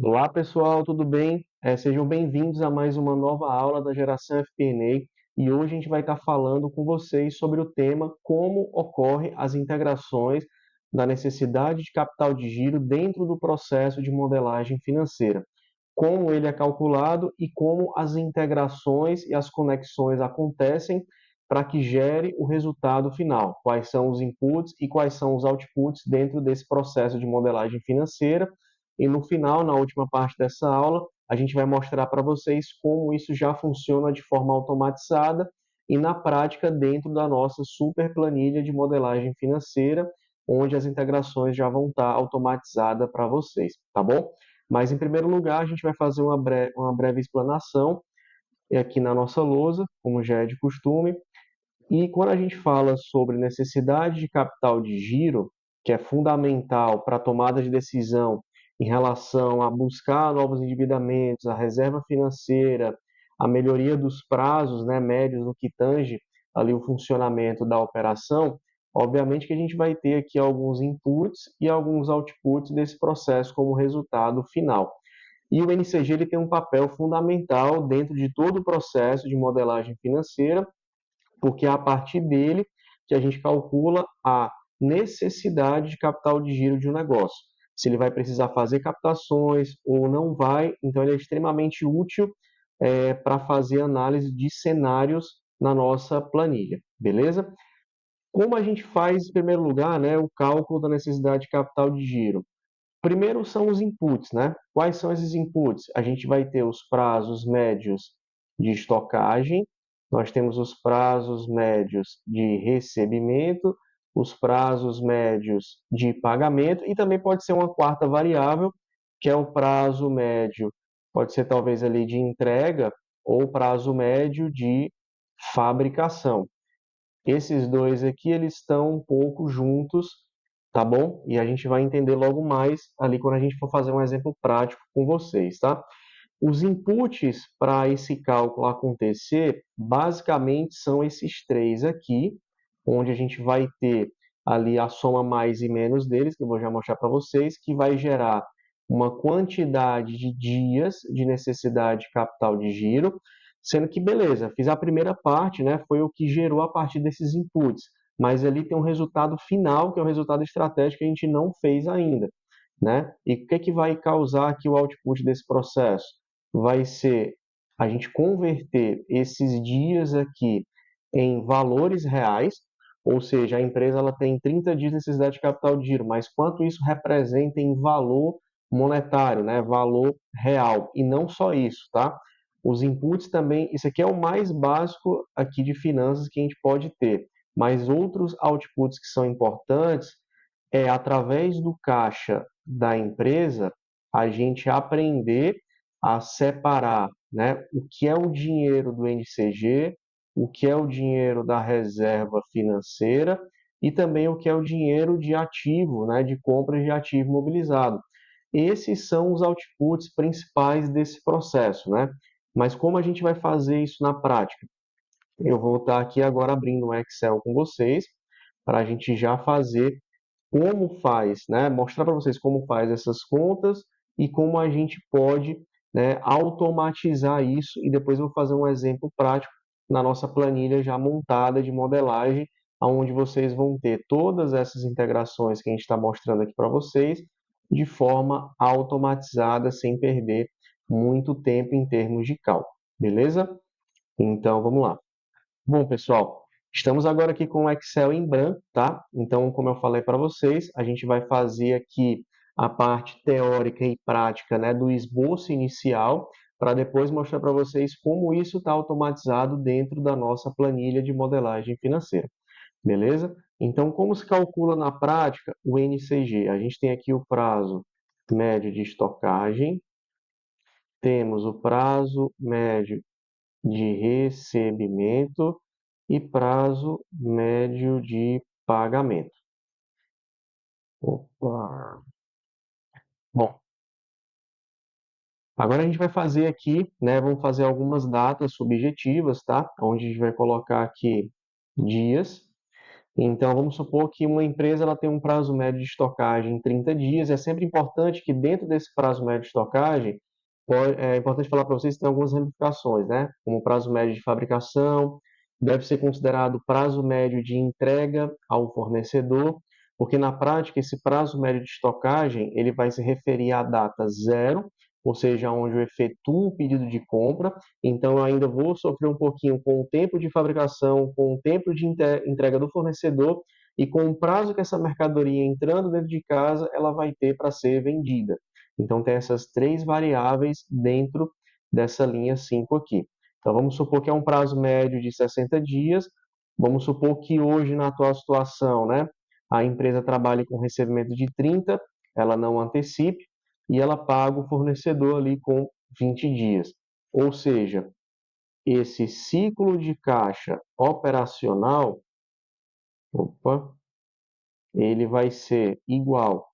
Olá pessoal, tudo bem? Sejam bem-vindos a mais uma nova aula da Geração FP&A e hoje a gente vai estar falando com vocês sobre o tema como ocorrem as integrações da necessidade de capital de giro dentro do processo de modelagem financeira, como ele é calculado e como as integrações e as conexões acontecem para que gere o resultado final, quais são os inputs e quais são os outputs dentro desse processo de modelagem financeira. E no final, na última parte dessa aula, a gente vai mostrar para vocês como isso já funciona de forma automatizada e na prática dentro da nossa super planilha de modelagem financeira, onde as integrações já vão estar automatizadas para vocês, tá bom? Mas, em primeiro lugar, a gente vai fazer uma breve explanação aqui na nossa lousa, como já é de costume. E quando a gente fala sobre necessidade de capital de giro, que é fundamental para a tomada de decisão em relação a buscar novos endividamentos, a reserva financeira, a melhoria dos prazos, né, médios no que tange ali o funcionamento da operação, obviamente que a gente vai ter aqui alguns inputs e alguns outputs desse processo como resultado final. E o NCG ele tem um papel fundamental dentro de todo o processo de modelagem financeira, porque é a partir dele que a gente calcula a necessidade de capital de giro de um negócio. Se ele vai precisar fazer captações ou não vai, então ele é extremamente útil para fazer análise de cenários na nossa planilha, beleza? Como a gente faz, em primeiro lugar, né, o cálculo da necessidade de capital de giro? Primeiro são os inputs, né? Quais são esses inputs? A gente vai ter os prazos médios de estocagem, nós temos os prazos médios de recebimento, os prazos médios de pagamento e também pode ser uma quarta variável, que é o prazo médio, pode ser talvez ali de entrega ou prazo médio de fabricação. Esses dois aqui, eles estão um pouco juntos, tá bom? E a gente vai entender logo mais ali quando a gente for fazer um exemplo prático com vocês, tá? Os inputs para esse cálculo acontecer, basicamente são esses três aqui, onde a gente vai ter ali a soma mais e menos deles, que eu vou já mostrar para vocês, que vai gerar uma quantidade de dias de necessidade de capital de giro, sendo que, beleza, fiz a primeira parte, né, foi o que gerou a partir desses inputs, mas ali tem um resultado final, que é o resultado estratégico que a gente não fez ainda, né? E o que é que vai causar aqui o output desse processo? Vai ser a gente converter esses dias aqui em valores reais, ou seja, a empresa ela tem 30 dias de necessidade de capital de giro, mas quanto isso representa em valor monetário, né? Valor real. E não só isso, tá? Os inputs também, isso aqui é o mais básico aqui de finanças que a gente pode ter, mas outros outputs que são importantes é através do caixa da empresa a gente aprender a separar, né, o que é o dinheiro do NCG, o que é o dinheiro da reserva financeira e também o que é o dinheiro de ativo, né, de compra de ativo imobilizado. Esses são os outputs principais desse processo, né? Mas como a gente vai fazer isso na prática? Eu vou estar aqui agora abrindo um Excel com vocês para a gente já fazer como faz, né? Mostrar para vocês como faz essas contas e como a gente pode, né, automatizar isso. E depois eu vou fazer um exemplo prático na nossa planilha já montada de modelagem, onde vocês vão ter todas essas integrações que a gente está mostrando aqui para vocês de forma automatizada, sem perder muito tempo em termos de cálculo, beleza? Então vamos lá. Bom, pessoal, estamos agora aqui com o Excel em branco, tá? Então, como eu falei para vocês, a gente vai fazer aqui a parte teórica e prática, né, do esboço inicial, para depois mostrar para vocês como isso está automatizado dentro da nossa planilha de modelagem financeira, beleza? Então, como se calcula na prática o NCG? A gente tem aqui o prazo médio de estocagem, temos o prazo médio de recebimento e prazo médio de pagamento. Opa. Bom, agora a gente vai fazer aqui, né? Vamos fazer algumas datas subjetivas, tá? Onde a gente vai colocar aqui dias. Então, vamos supor que uma empresa ela tem um prazo médio de estocagem em 30 dias. É sempre importante que dentro desse prazo médio de estocagem, é importante falar para vocês que tem algumas ramificações, né? Como prazo médio de fabricação, deve ser considerado prazo médio de entrega ao fornecedor, porque na prática esse prazo médio de estocagem ele vai se referir à data zero, ou seja, onde eu efetuo o pedido de compra. Então, eu ainda vou sofrer um pouquinho com o tempo de fabricação, com o tempo de entrega do fornecedor e com o prazo que essa mercadoria entrando dentro de casa, ela vai ter para ser vendida. Então, tem essas três variáveis dentro dessa linha 5 aqui. Então, vamos supor que é um prazo médio de 60 dias. Vamos supor que hoje, na atual situação, né, a empresa trabalhe com recebimento de 30, ela não antecipe e ela paga o fornecedor ali com 20 dias. Ou seja, esse ciclo de caixa operacional, opa, ele vai ser igual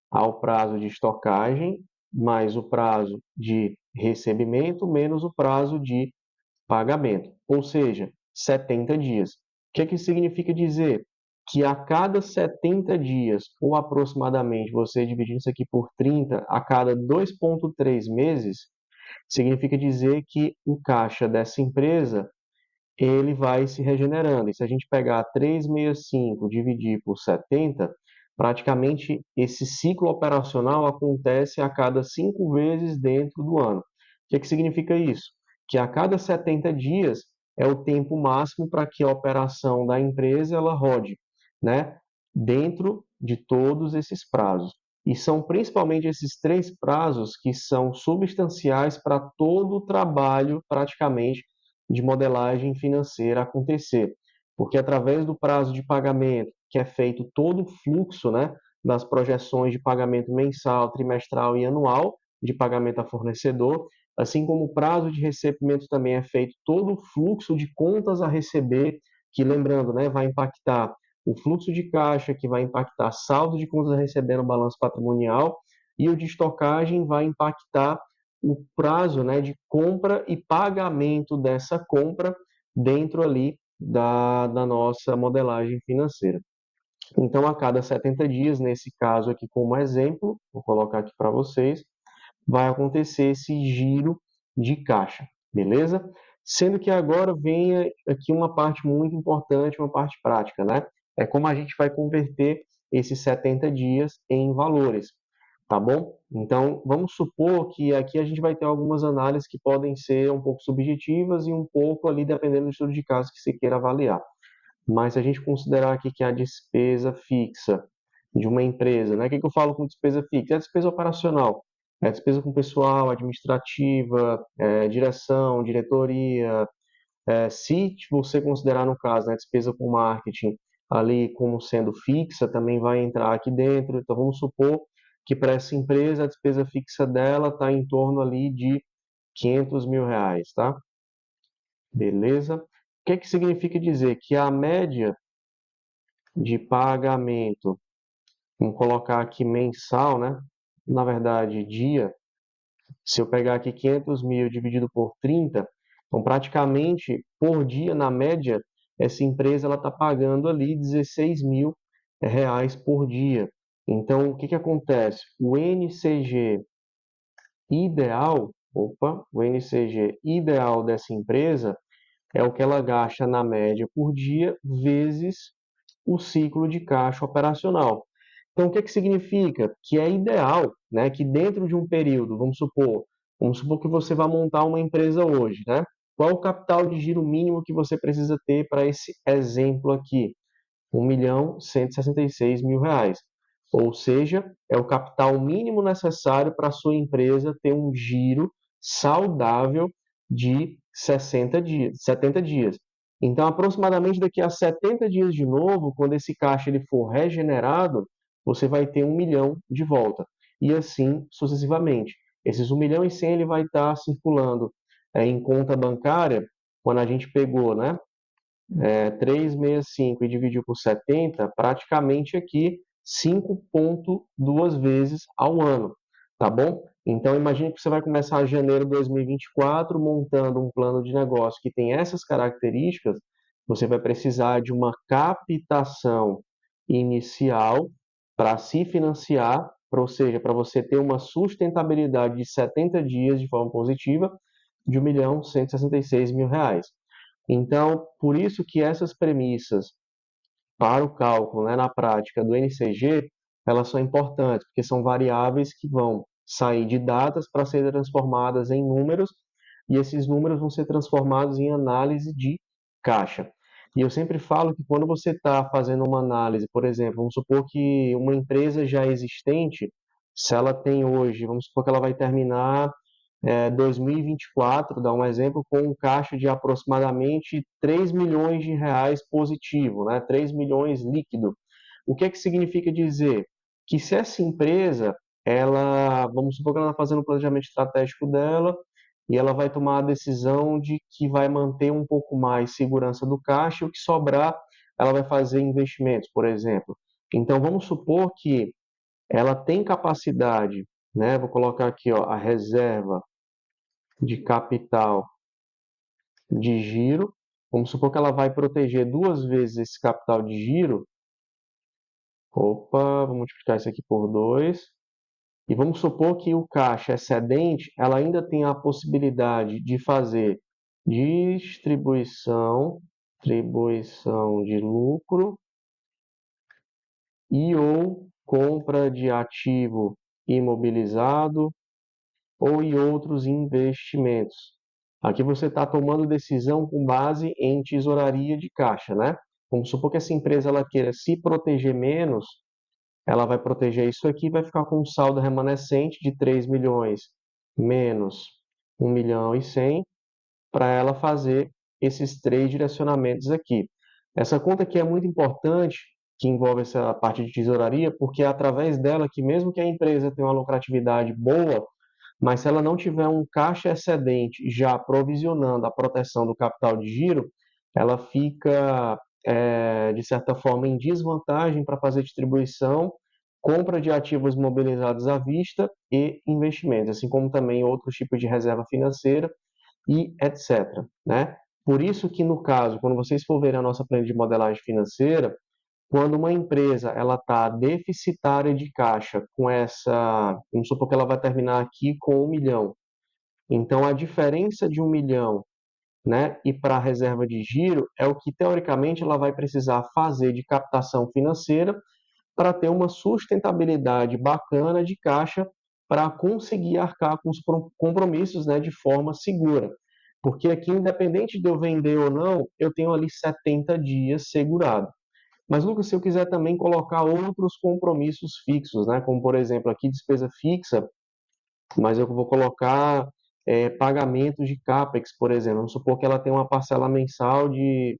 ao prazo de estocagem mais o prazo de recebimento menos o prazo de pagamento, ou seja, 70 dias. O que é que significa dizer? Que a cada 70 dias, ou aproximadamente, você dividindo isso aqui por 30, a cada 2,3 meses, significa dizer que o caixa dessa empresa ele vai se regenerando. E se a gente pegar 365 dividir por 70, praticamente esse ciclo operacional acontece a cada 5 vezes dentro do ano. O que significa isso? Que a cada 70 dias é o tempo máximo para que a operação da empresa ela rode, né? Dentro de todos esses prazos. E são principalmente esses três prazos que são substanciais para todo o trabalho, praticamente, de modelagem financeira acontecer. Porque através do prazo de pagamento, que é feito todo o fluxo, né, das projeções de pagamento mensal, trimestral e anual de pagamento a fornecedor, assim como o prazo de recebimento também é feito todo o fluxo de contas a receber, que lembrando, né, vai impactar o fluxo de caixa, que vai impactar saldo de contas a receber no balanço patrimonial, e o de estocagem vai impactar o prazo, né, de compra e pagamento dessa compra dentro ali da nossa modelagem financeira. Então, a cada 70 dias, nesse caso aqui como exemplo, vou colocar aqui para vocês, vai acontecer esse giro de caixa, beleza? Sendo que agora vem aqui uma parte muito importante, uma parte prática, né? É como a gente vai converter esses 70 dias em valores, tá bom? Então, vamos supor que aqui a gente vai ter algumas análises que podem ser um pouco subjetivas e um pouco ali dependendo do estudo de caso que você queira avaliar. Mas se a gente considerar aqui que a despesa fixa de uma empresa, né? O que eu falo com despesa fixa? É a despesa operacional, é a despesa com pessoal, administrativa, direção, diretoria. Se você considerar, no caso, né, a despesa com marketing ali como sendo fixa, também vai entrar aqui dentro. Então, vamos supor que para essa empresa a despesa fixa dela está em torno ali de R$ 500.000, tá? Beleza? O que significa dizer? Que a média de pagamento, vamos colocar aqui mensal, né? Na verdade, dia, se eu pegar aqui 500 mil dividido por 30, então praticamente por dia, na média, essa empresa ela está pagando ali R$ 16.000 por dia. Então, o que acontece? O NCG ideal dessa empresa é o que ela gasta na média por dia vezes o ciclo de caixa operacional. Então, o que significa? Que é ideal, né, que dentro de um período, vamos supor que você vai montar uma empresa hoje, né? Qual o capital de giro mínimo que você precisa ter para esse exemplo aqui? R$ 1.166.000. Ou seja, é o capital mínimo necessário para a sua empresa ter um giro saudável de 60 dias, 70 dias. Então, aproximadamente daqui a 70 dias de novo, quando esse caixa ele for regenerado, você vai ter 1 milhão de volta. E assim sucessivamente. Esses 1.100.000 ele vai estar circulando em conta bancária, quando a gente pegou, né? 365 e dividiu por 70, praticamente aqui 5,2 vezes ao ano, tá bom? Então, imagine que você vai começar em janeiro de 2024 montando um plano de negócio que tem essas características, você vai precisar de uma captação inicial para se financiar, ou seja, para você ter uma sustentabilidade de 70 dias de forma positiva de 1.166.000 reais. Então, por isso que essas premissas para o cálculo, né, na prática do NCG, elas são importantes, porque são variáveis que vão sair de datas para serem transformadas em números, e esses números vão ser transformados em análise de caixa. E eu sempre falo que quando você está fazendo uma análise, por exemplo, vamos supor que uma empresa já existente, se ela tem hoje, vamos supor que ela vai terminar 2024, dá um exemplo, com um caixa de aproximadamente 3 milhões de reais positivo, né? 3 milhões líquido. O que é que significa dizer? Que se essa empresa, vamos supor que ela está fazendo o planejamento estratégico dela e ela vai tomar a decisão de que vai manter um pouco mais segurança do caixa e o que sobrar, ela vai fazer investimentos, por exemplo. Então, vamos supor que ela tem capacidade, né? Vou colocar aqui, ó, a reserva de capital de giro. Vamos supor que ela vai proteger duas vezes esse capital de giro. Opa, vou multiplicar isso aqui por 2. E vamos supor que o caixa excedente, ela ainda tem a possibilidade de fazer distribuição de lucro e ou compra de ativo imobilizado ou em outros investimentos. Aqui você está tomando decisão com base em tesouraria de caixa, né? Vamos supor que essa empresa ela queira se proteger menos, ela vai proteger isso aqui e vai ficar com um saldo remanescente de 3 milhões menos 1.100.000 para ela fazer esses três direcionamentos aqui. Essa conta aqui é muito importante, que envolve essa parte de tesouraria, porque é através dela que mesmo que a empresa tenha uma lucratividade boa, mas se ela não tiver um caixa excedente já provisionando a proteção do capital de giro, ela fica, de certa forma, em desvantagem para fazer distribuição, compra de ativos mobilizados à vista e investimentos, assim como também outros tipos de reserva financeira e etc. Né? Por isso que, no caso, quando vocês for ver a nossa planilha de modelagem financeira, quando uma empresa ela está deficitária de caixa com essa, vamos supor que ela vai terminar aqui com 1 milhão. Então a diferença de 1 milhão, né, e para a reserva de giro é o que teoricamente ela vai precisar fazer de captação financeira para ter uma sustentabilidade bacana de caixa para conseguir arcar com os compromissos, né, de forma segura. Porque aqui, independente de eu vender ou não, eu tenho ali 70 dias segurado. Mas, Lucas, se eu quiser também colocar outros compromissos fixos, né? Como, por exemplo, aqui despesa fixa, mas eu vou colocar pagamentos de CAPEX, por exemplo. Vamos supor que ela tem uma parcela mensal de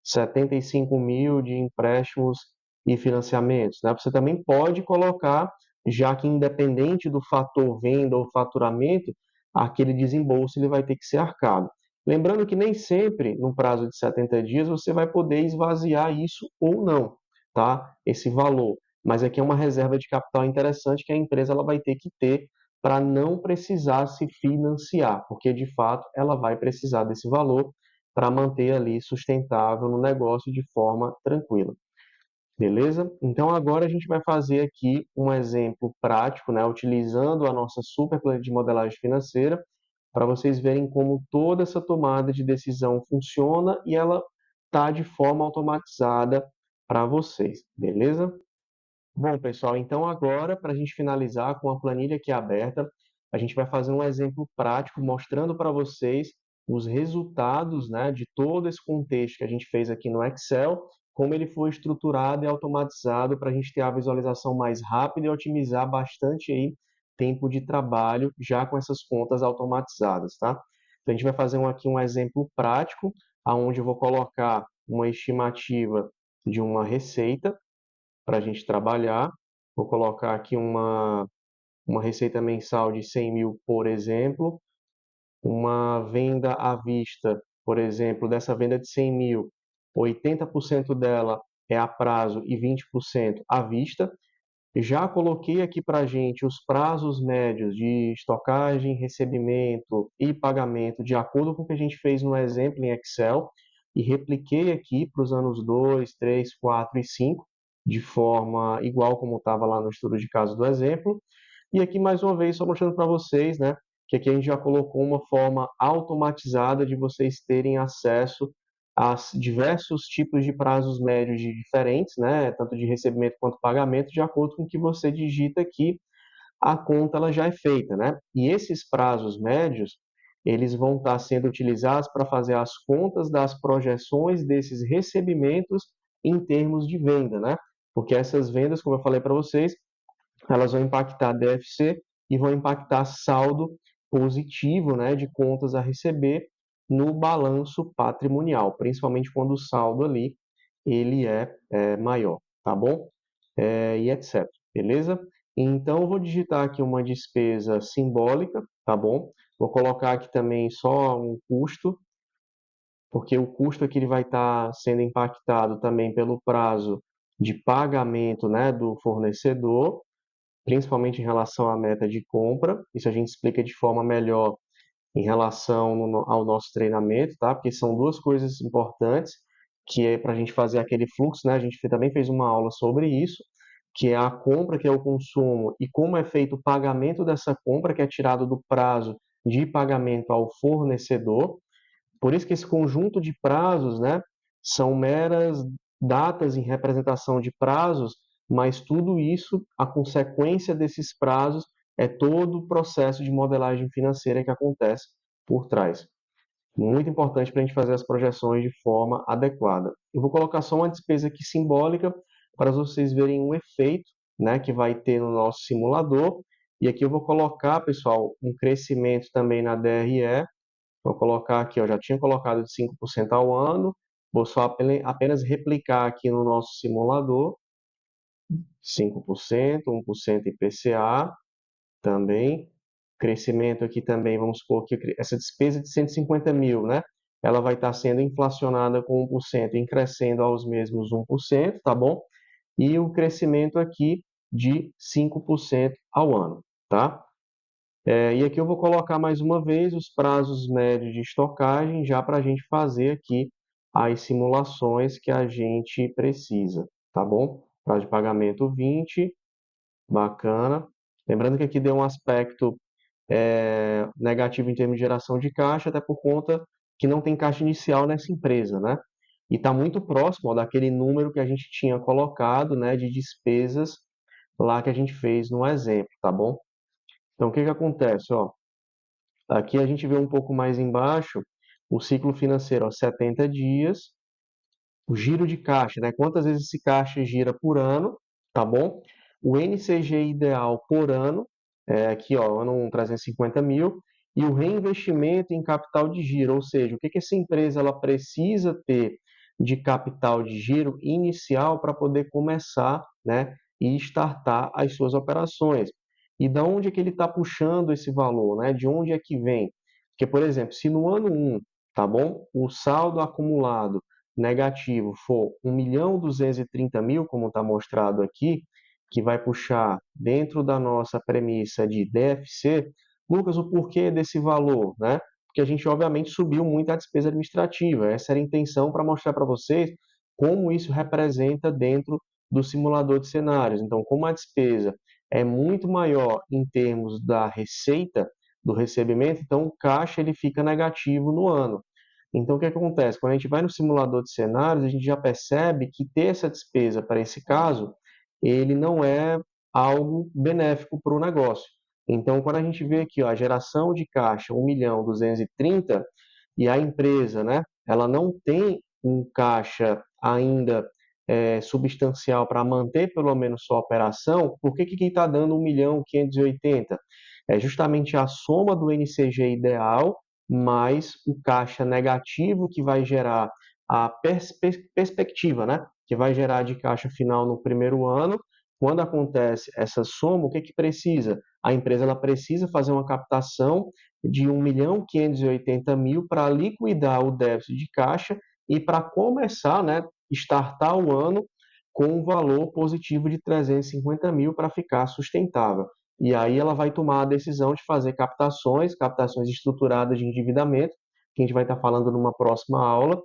75 mil de empréstimos e financiamentos, né? Você também pode colocar, já que independente do fator venda ou faturamento, aquele desembolso ele vai ter que ser arcado. Lembrando que nem sempre, no prazo de 70 dias, você vai poder esvaziar isso ou não, tá? Esse valor. Mas aqui é uma reserva de capital interessante que a empresa ela vai ter que ter para não precisar se financiar, porque de fato ela vai precisar desse valor para manter ali sustentável no negócio de forma tranquila. Beleza? Então agora a gente vai fazer aqui um exemplo prático, né, utilizando a nossa super planilha de modelagem financeira, para vocês verem como toda essa tomada de decisão funciona e ela está de forma automatizada para vocês, beleza? Bom, pessoal, então agora, para a gente finalizar com a planilha aqui aberta, a gente vai fazer um exemplo prático mostrando para vocês os resultados, né, de todo esse contexto que a gente fez aqui no Excel, como ele foi estruturado e automatizado para a gente ter a visualização mais rápida e otimizar bastante aí tempo de trabalho já com essas contas automatizadas, tá? Então a gente vai fazer aqui um exemplo prático, aonde eu vou colocar uma estimativa de uma receita para a gente trabalhar. Vou colocar aqui uma receita mensal de 100 mil, por exemplo. Uma venda à vista, por exemplo, dessa venda de 100 mil, 80% dela é a prazo e 20% à vista. Já coloquei aqui para a gente os prazos médios de estocagem, recebimento e pagamento, de acordo com o que a gente fez no exemplo em Excel. e repliquei aqui para os anos 2, 3, 4 e 5, de forma igual como estava lá no estudo de caso do exemplo. E aqui, mais uma vez, só mostrando para vocês, né, que aqui a gente já colocou uma forma automatizada de vocês terem acesso a diversos tipos de prazos médios diferentes, né, tanto de recebimento quanto pagamento, de acordo com o que você digita aqui, a conta ela já é feita, né? E esses prazos médios, eles vão estar sendo utilizados para fazer as contas das projeções desses recebimentos em termos de venda, né? Porque essas vendas, como eu falei para vocês, elas vão impactar DFC e vão impactar saldo positivo, né, de contas a receber no balanço patrimonial, principalmente quando o saldo ali ele é maior, tá bom? E etc. Beleza? Então, eu vou digitar aqui uma despesa simbólica, tá bom? Vou colocar aqui também só um custo, porque o custo aqui ele vai estar sendo impactado também pelo prazo de pagamento, né, do fornecedor, principalmente em relação à meta de compra. Isso a gente explica de forma melhor em relação ao nosso treinamento, tá? Porque são duas coisas importantes, que é para a gente fazer aquele fluxo, né? A gente também fez uma aula sobre isso, que é a compra, que é o consumo, e como é feito o pagamento dessa compra, que é tirado do prazo de pagamento ao fornecedor. Por isso que esse conjunto de prazos, né, são meras datas em representação de prazos, mas tudo isso, a consequência desses prazos é todo o processo de modelagem financeira que acontece por trás. Muito importante para a gente fazer as projeções de forma adequada. Eu vou colocar só uma despesa aqui simbólica para vocês verem o efeito, né, que vai ter no nosso simulador. E aqui eu vou colocar, pessoal, um crescimento também na DRE. Vou colocar aqui, ó, já tinha colocado de 5% ao ano, vou só apenas replicar aqui no nosso simulador, 5%, 1% IPCA também, crescimento aqui também, vamos supor que essa despesa de 150 mil, né? Ela vai estar sendo inflacionada com 1%, em crescendo aos mesmos 1%, tá bom? E o crescimento aqui de 5% ao ano, tá? E aqui eu vou colocar mais uma vez os prazos médios de estocagem, já para a gente fazer aqui as simulações que a gente precisa, tá bom? Prazo de pagamento 20, bacana. Lembrando que aqui deu um aspecto negativo em termos de geração de caixa, até por conta que não tem caixa inicial nessa empresa, né? E está muito próximo, ó, daquele número que a gente tinha colocado, né, de despesas lá que a gente fez no exemplo, tá bom? Então, o que que acontece, ó? Aqui a gente vê um pouco mais embaixo o ciclo financeiro, ó, 70 dias, o giro de caixa, né? Quantas vezes esse caixa gira por ano, tá bom? O NCG ideal por ano, aqui, ó, ano 350 mil, e o reinvestimento em capital de giro, ou seja, o que que essa empresa ela precisa ter de capital de giro inicial para poder começar, né, e startar as suas operações. E da onde é que ele está puxando esse valor, né? De onde é que vem? Porque, por exemplo, se no ano 1, tá bom, o saldo acumulado negativo for 1.230.000, como está mostrado aqui, que vai puxar dentro da nossa premissa de DFC, Lucas, o porquê desse valor, né? Porque a gente, obviamente, subiu muito a despesa administrativa. Essa era a intenção para mostrar para vocês como isso representa dentro do simulador de cenários. Então, como a despesa é muito maior em termos da receita, do recebimento, então o caixa ele fica negativo no ano. Então, o que acontece? Quando a gente vai no simulador de cenários, a gente já percebe que ter essa despesa para esse caso, ele não é algo benéfico para o negócio. Então, quando a gente vê aqui ó, a geração de caixa 1.230.000 e a empresa, né, ela não tem um caixa ainda substancial para manter pelo menos sua operação, por que está dando 1.580.000? É justamente a soma do NCG ideal mais o caixa negativo que vai gerar a perspectiva, né? Que vai gerar de caixa final no primeiro ano. Quando acontece essa soma, o que que precisa? A empresa ela precisa fazer uma captação de 1.580.000 para liquidar o déficit de caixa e para começar, né, startar o ano com um valor positivo de 350.000 para ficar sustentável. E aí ela vai tomar a decisão de fazer captações estruturadas de endividamento, que a gente vai estar falando numa próxima aula,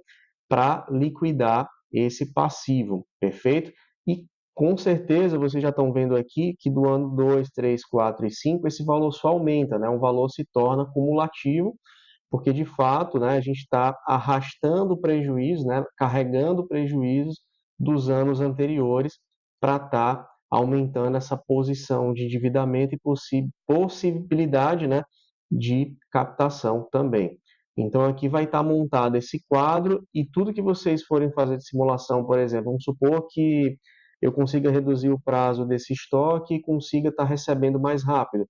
para liquidar esse passivo, perfeito? E com certeza vocês já estão vendo aqui que do ano 2, 3, 4 e 5 esse valor só aumenta, né? O valor se torna cumulativo, porque de fato, né, a gente está arrastando prejuízos, né, carregando prejuízos dos anos anteriores para estar aumentando essa posição de endividamento e possibilidade, né, de captação também. Então aqui vai estar montado esse quadro e tudo que vocês forem fazer de simulação, por exemplo, vamos supor que eu consiga reduzir o prazo desse estoque e consiga estar recebendo mais rápido.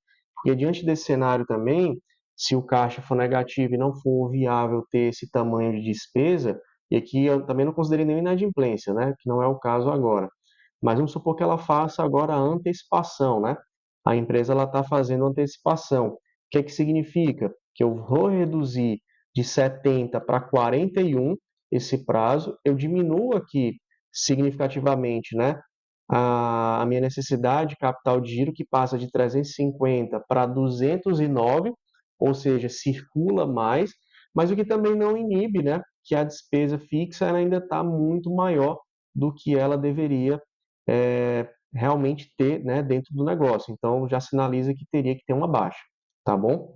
E diante desse cenário também, se o caixa for negativo e não for viável ter esse tamanho de despesa, e aqui eu também não considerei nenhuma inadimplência, né, que não é o caso agora. Mas vamos supor que ela faça agora a antecipação, né? A empresa ela está fazendo antecipação. O que é que significa? Que eu vou reduzir de 70 para 41 esse prazo, eu diminuo aqui significativamente, né, a minha necessidade de capital de giro, que passa de 350 para 209, ou seja, circula mais, mas o que também não inibe, né, que a despesa fixa ela ainda está muito maior do que ela deveria realmente ter, né, dentro do negócio. Então já sinaliza que teria que ter uma baixa, tá bom?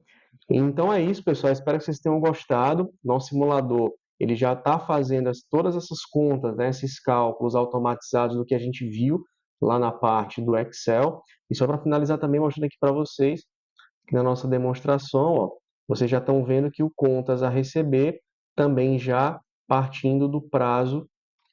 Então é isso, pessoal. Espero que vocês tenham gostado. Nosso simulador ele já está fazendo todas essas contas, né, esses cálculos automatizados do que a gente viu lá na parte do Excel. E só para finalizar também, mostrando aqui para vocês que na nossa demonstração, ó, vocês já estão vendo que o contas a receber também já partindo do prazo,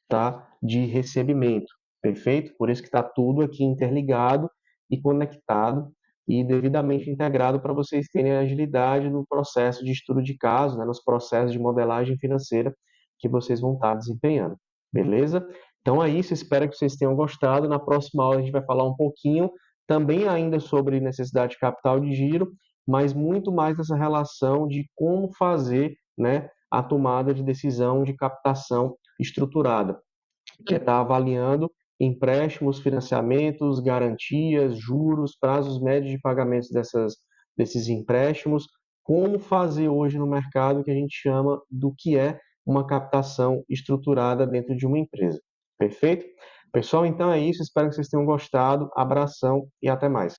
tá, de recebimento, perfeito? Por isso que está tudo aqui interligado e conectado e devidamente integrado para vocês terem agilidade no processo de estudo de caso, né, nos processos de modelagem financeira que vocês vão estar desempenhando, beleza? Então é isso, espero que vocês tenham gostado. Na próxima aula a gente vai falar um pouquinho também ainda sobre necessidade de capital de giro, mas muito mais dessa relação de como fazer, né, a tomada de decisão de captação estruturada, que está avaliando empréstimos, financiamentos, garantias, juros, prazos médios de pagamentos desses empréstimos, como fazer hoje no mercado o que a gente chama do que é uma captação estruturada dentro de uma empresa. Perfeito? Pessoal, então é isso. Espero que vocês tenham gostado. Abração e até mais.